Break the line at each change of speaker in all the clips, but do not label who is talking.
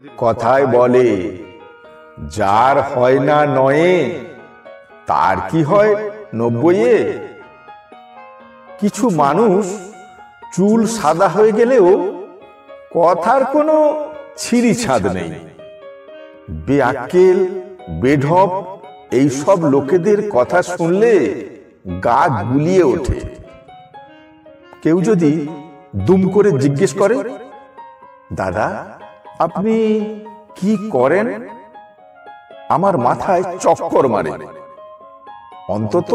কথায় বলে যার হয় না নয়ে তার কি হয় ৯০-এ। কিছু মানুষ চুল সাদা হয়ে গেলেও কথার কোনো ছিঁড়ি ছাদ নেই। বেআক্কেল বেঢপ এইসব লোকেদের কথা শুনলে গা গুলিয়ে ওঠে। কেউ যদি দুম করে জিজ্ঞেস করে, দাদা আপনি কি করেন, আমার মাথায় চক্কর মারে। অন্তত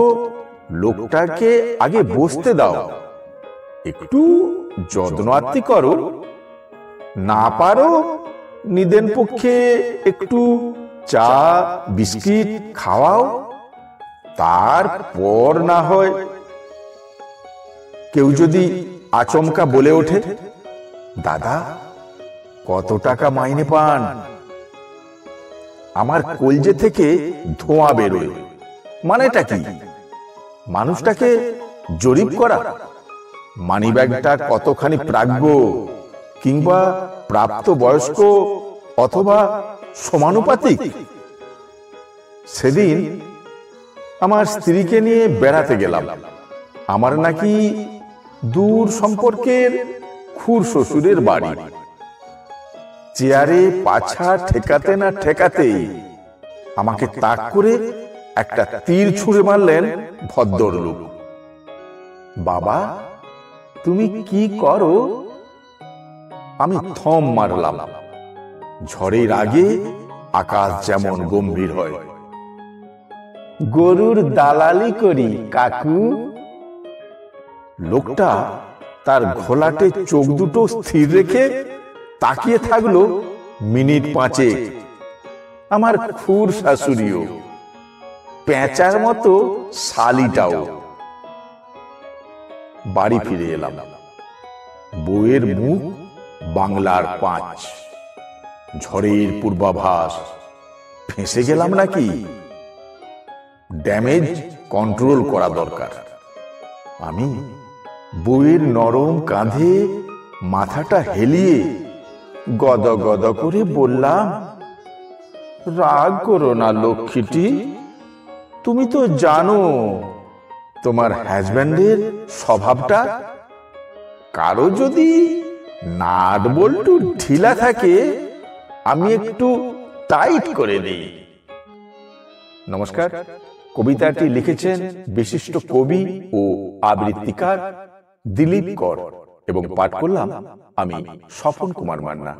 লোকটাকে আগে বসতে দাও, একটু যত্ন আত্তি করো, না পারো নিদেন পক্ষে একটু চা বিস্কিট খাওয়াও, তারপর না হয়। কেউ যদি আচমকা বলে ওঠে, দাদা কত টাকা মাইনে পান, আমার কলজে থেকে ধোঁয়া বেরোয়। মানেটা কি? মানুষটাকে জরিপ করা, মানিব্যাগটা কতখানি প্রাজ্ঞ কিংবা প্রাপ্ত বয়স্ক অথবা সমানুপাতিক। সেদিন আমার স্ত্রীকে নিয়ে বেড়াতে গেলাম। আমার নাকি দূর সম্পর্কের খুড় শ্বশুরের বাড়ি। চেয়ারে পাছা ঠেকাতে না ঠেকাতেই আমাকে তাক করে একটা তীর ছুঁড়ে মারলেন ভদ্রলোক। বাবা তুমি কি করো? আমি থম মারলাম। ঝড়ের আগে আকাশ যেমন গম্ভীর হয়। গরুর দালালি করি কাকু। লোকটা তার ঘোলাটে চোখ দুটো স্থির রেখে তাকিয়ে থাকলো মিনিট ৫। আমার খুড় শাশুড়িও, পেঁচার মতো শালিটাও। বাড়ি ফিরে এলাম। বউয়ের মুখ বাংলার ৫। ঝড়ের পূর্বাভাস। ফেঁসে গেলাম নাকি? ড্যামেজ কন্ট্রোল করা দরকার। আমি বউয়ের নরম কাঁধে মাথাটা হেলিয়ে গদ গদ করে বললাম, রাগ করো না লক্ষ্মীটি, তুমি তো জানো তোমার হাজব্যান্ডের স্বভাবটা। কারো যদি নাট বল্টু ঢিলা থাকে আমি একটু টাইট করে দিই। নমস্কার। কবিতাটি লিখেছেন বিশিষ্ট কবি ও আবৃত্তিকার দিলীপ কর এবং পাঠ করলাম আমি স্বপন কুমার মান্না।